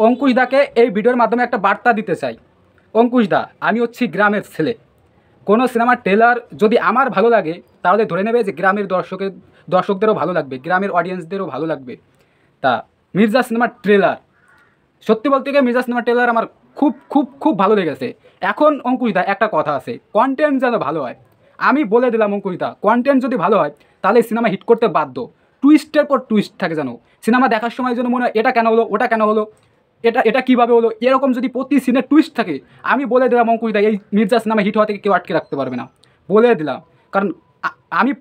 অঙ্কুশ দাকে এই ভিডিওর মাধ্যমে একটা বার্তা দিতে চাই। অঙ্কুশ দা, আমি হচ্ছি গ্রামের ছেলে। কোনো সিনেমার ট্রেলার যদি আমার ভালো লাগে তাহলে ধরে নেবে যে গ্রামের দর্শকদেরও ভালো লাগবে, গ্রামের অডিয়েন্সদেরও ভালো লাগবে। তা মির্জা সিনেমার ট্রেলার, সত্যি বলতে গিয়ে মির্জা সিনেমার ট্রেলার আমার খুব খুব খুব ভালো লেগেছে। এখন অঙ্কুশ দা একটা কথা আছে, কন্টেন্ট যেন ভালো হয়। আমি বলে দিলাম অঙ্কুশ দা, কন্টেন্ট যদি ভালো হয় তাহলে সিনেমা হিট করতে বাধ্য। টুইস্টের পর টুইস্ট থাকে যেন, সিনেমা দেখার সময় যেন মনে হয় এটা কেন হলো, ওটা কেন হলো, এটা এটা কীভাবে হলো, এরকম যদি প্রতি সিনে টুইস্ট থাকে, আমি বলে দিলাম অঙ্কুশ দা, এই মির্জা সিনেমা হিট হওয়া থেকে কেউ আটকে রাখতে পারবে না, বলে দিলাম। কারণ আমি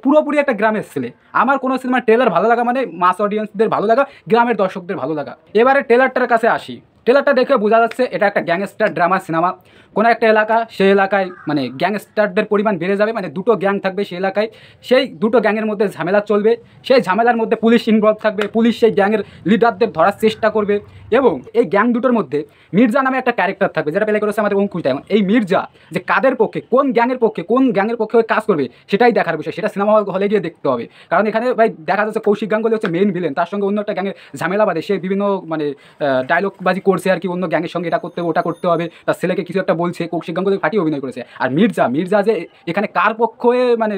পুরোপুরি একটা গ্রামের ছেলে। আমার কোনো সিনেমার ট্রেলার ভালো লাগা মানে মাস অডিয়েন্সদের ভালো লাগা, গ্রামের দর্শকদের ভালো লাগা। এবারে ট্রেলারটার কাছে আসি। ট্রেলারটা দেখে বোঝা যাচ্ছে এটা একটা গ্যাংস্টার ড্রামা সিনেমা। কোনো একটা এলাকা, সেই এলাকায় মানে গ্যাংস্টারদের পরিমাণ বেড়ে যাবে, মানে দুটো গ্যাং থাকবে সেই এলাকায়, সেই দুটো গ্যাংয়ের মধ্যে ঝামেলা চলবে, সেই ঝামেলার মধ্যে পুলিশ ইনভলভ থাকবে, পুলিশ সেই গ্যাংয়ের লিডারদের ধরার চেষ্টা করবে। এবং এই গ্যাং দুটোর মধ্যে মির্জা নামে একটা ক্যারেক্টার থাকবে, যেটা প্লে করেছে আমাদের অঙ্কুশ দা। এই মির্জা যে কাদের পক্ষে, কোন গ্যাংয়ের পক্ষে কাজ করবে সেটাই দেখার বিষয়, সেটা সিনেমা হলে গিয়ে দেখতে হবে। কারণ এখানে ভাই দেখা যাচ্ছে কৌশিক গাঙ্গুলি হচ্ছে মেইন ভিলেন, তার সঙ্গে অন্য একটা গ্যাংয়ের ঝামেলা বাদে সে বিভিন্ন মানে ডায়লগবাজি করছে আর কি, অন্য গ্যাংয়ের সঙ্গে এটা করতে হবে ওটা করতে হবে, তার ছেলেকে কিছু একটা বলছে, কৌশিক গাঙ্গুলি ফাটিয়ে অভিনয় করেছে। আর মির্জা যে এখানে কার পক্ষে মানে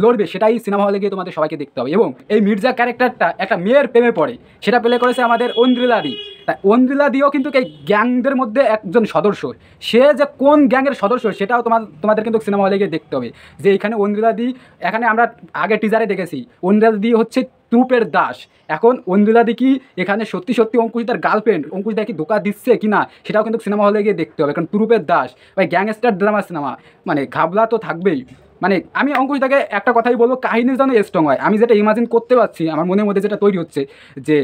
লড়বে সেটাই সিনেমা হলে গিয়ে তোমাদের সবাইকে দেখতে হবে। এবং এই মির্জা ক্যারেক্টারটা একটা মেয়ের প্রেমে পড়ে, সেটা প্লে করেছে আমাদের ঐন্দ্রিলাদি। তাই ঐন্দ্রিলাদিও কিন্তু এই গ্যাংদের মধ্যে একজন সদস্য। সে যে কোন গ্যাংয়ের সদস্য সেটাও তোমাদের কিন্তু সিনেমা হলে গিয়ে দেখতে হবে। যে এখানে ঐন্দ্রিলাদি, এখানে আমরা আগে টিজারে দেখেছি ঐন্দ্রিলাদি হচ্ছে ত্রুপের দাস। এখন ঐন্দ্রিলাদি কি এখানে সত্যি সত্যি অঙ্কুশ তার গার্লফ্রেন্ড, অঙ্কুশ দা কি ধোকা দিচ্ছে কি না সেটাও কিন্তু সিনেমা হলে গিয়ে দেখতে হবে। কারণ ত্রুপের দাস ভাই গ্যাংস্টার ড্রামা সিনেমা, মানে ঘাবলা তো থাকবেই। মানে আমি অঙ্কুশ দাকে একটা কথাই বলবো, কাহিনী যেন স্ট্রং হয়। আমি যেটা ইমাজিন করতে পারছি, আমার মনের মধ্যে যেটা তৈরি হচ্ছে, যে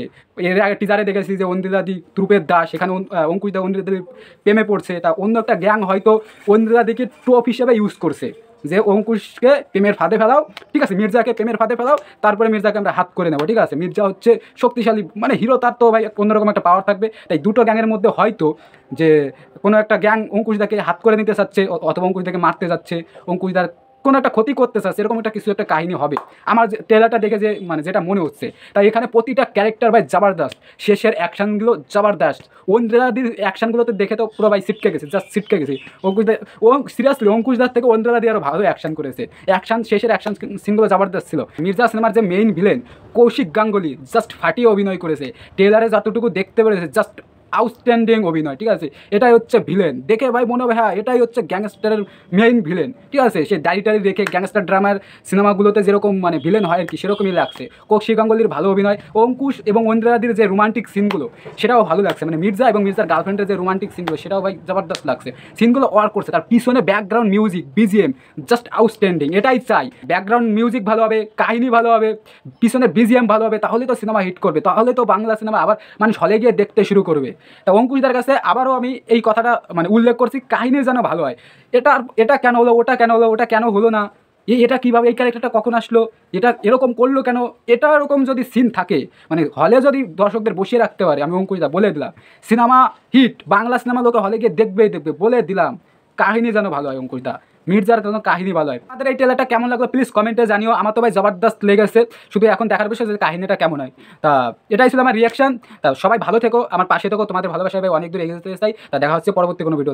এর আগে টিজারে দেখেছি যে ঐন্দ্রিলাদি ত্রুপের দাস, এখানে অঙ্কুশ দা ঐন্দ্রিলাদির প্রেমে পড়ছে। তা অন্য একটা গ্যাং হয়তো ঐন্দ্রিলাদিকে ট্রপ হিসেবে ইউজ করছে, যে অঙ্কুশকে প্রেমের ফাঁদে ফেলাও, ঠিক আছে, মির্জাকে প্রেমের ফাঁদে ফেলাও, তারপরে মির্জাকে আমরা হাত করে নেবো, ঠিক আছে। মির্জা হচ্ছে শক্তিশালী মানে হিরো, তার তো ভাই অন্যরকম একটা পাওয়ার থাকবে। তাই দুটো গ্যাংয়ের মধ্যে হয়তো যে কোনো একটা গ্যাং অঙ্কুশদাকে হাত করে নিতে চাচ্ছে, অথবা অঙ্কুশদাকে মারতে যাচ্ছে, অঙ্কুশদার কোনো একটা ক্ষতি করতে চাচ্ছে, এরকম একটা কিছু একটা কাহিনী হবে আমার ট্রেলারটা দেখে যে মানে যেটা মনে হচ্ছে। তাই এখানে প্রতিটা ক্যারেক্টার ভাই জবরদস্ত, শেষের অ্যাকশানগুলো জবরদস্ত। ঐন্দ্রিলাদির অ্যাকশানগুলোতে দেখে তো পুরো ভাই ছিটকে গেছে, জাস্ট ছিটকে গেছে। অঙ্কুশদা সিরিয়াসলি অঙ্কুশদার থেকে ঐন্দ্রিলাদি আরও ভালো অ্যাকশান করেছে। শেষের অ্যাকশান সিনগুলো জবরদস্ত ছিল। মির্জা সিনেমার যে main villain Kaushik Ganguly just ফাটিয়ে অভিনয় করেছে, ট্রেলারে যতটুকু দেখতে পেরেছে জাস্ট আউটস্ট্যান্ডিং অভিনয়, ঠিক আছে। এটাই হচ্ছে ভিলেন, দেখে ভাই মনে হবে হ্যাঁ এটাই হচ্ছে গ্যাংস্টারের মেইন ভিলেন, ঠিক আছে। সে দাড়ি রেখে গ্যাংস্টার ড্রামার সিনেমাগুলোতে যেরকম মানে ভিলেন হয় আর কি, সেরকমই লাগছে। কৌশিক গাঙ্গুলির ভালো অভিনয়, অঙ্কুশ এবং ঐন্দ্রিলাদির যে রোমান্টিক সিনগুলো সেটাও ভালো লাগছে, মানে মির্জা এবং মির্জার গার্লফ্রেন্ডের যে রোমান্টিক সিনগুলো সেটাও ভাই জবরদস্ত লাগছে। সিনগুলো ওয়ার্ক করছে, তার পিছনে background music BGM just outstanding. এটাই চাই, ব্যাকগ্রাউন্ড মিউজিক ভালো হবে, কাহিনী ভালো হবে, পিছনে বিজিএম ভালো হবে, তাহলে তো সিনেমা হিট করবে, তাহলে তো বাংলা সিনেমা আবার মানুষ হলে গিয়ে দেখতে শুরু করবে। তা অঙ্কুশদার কাছে আবারও আমি এই কথাটা মানে উল্লেখ করছি, কাহিনী যেন ভালো হয়। এটা কেন হলো, ওটা কেন হলো, ওটা কেন হলো না, এটা কীভাবে, এই ক্যারেক্টারটা কখন আসলো, এটা এরকম করলো কেন, এটা এরকম যদি সিন থাকে মানে হলে যদি দর্শকদের বসিয়ে রাখতে পারে, আমি অঙ্কুশদা বলে দিলাম সিনেমা হিট, বাংলা সিনেমা লোকে হলে গিয়ে দেখবেই দেখবে, বলে দিলাম। কাহিনী যেন ভালো হয় অঙ্কুশদা, মির্জার যেন কাহিনী ভালো হয়। আমাদের এই ট্রেলারটা কেমন লাগলো প্লিজ কমেন্টে জানিও। আমার তো ভাই জবরদস্ত লেগেছে, শুধু এখন দেখার বিষয় যে কাহিনীটা কেমন হয়। তা এটাই ছিল আমার রিয়াকশন। তা সবাই ভালো থেকো, আমার পাশে থেকো, তোমাদের ভালোবাসা ভাই অনেক দূর এগিয়ে যেতে চাই। তা দেখা হচ্ছে পরবর্তী কোনো ভিডিও।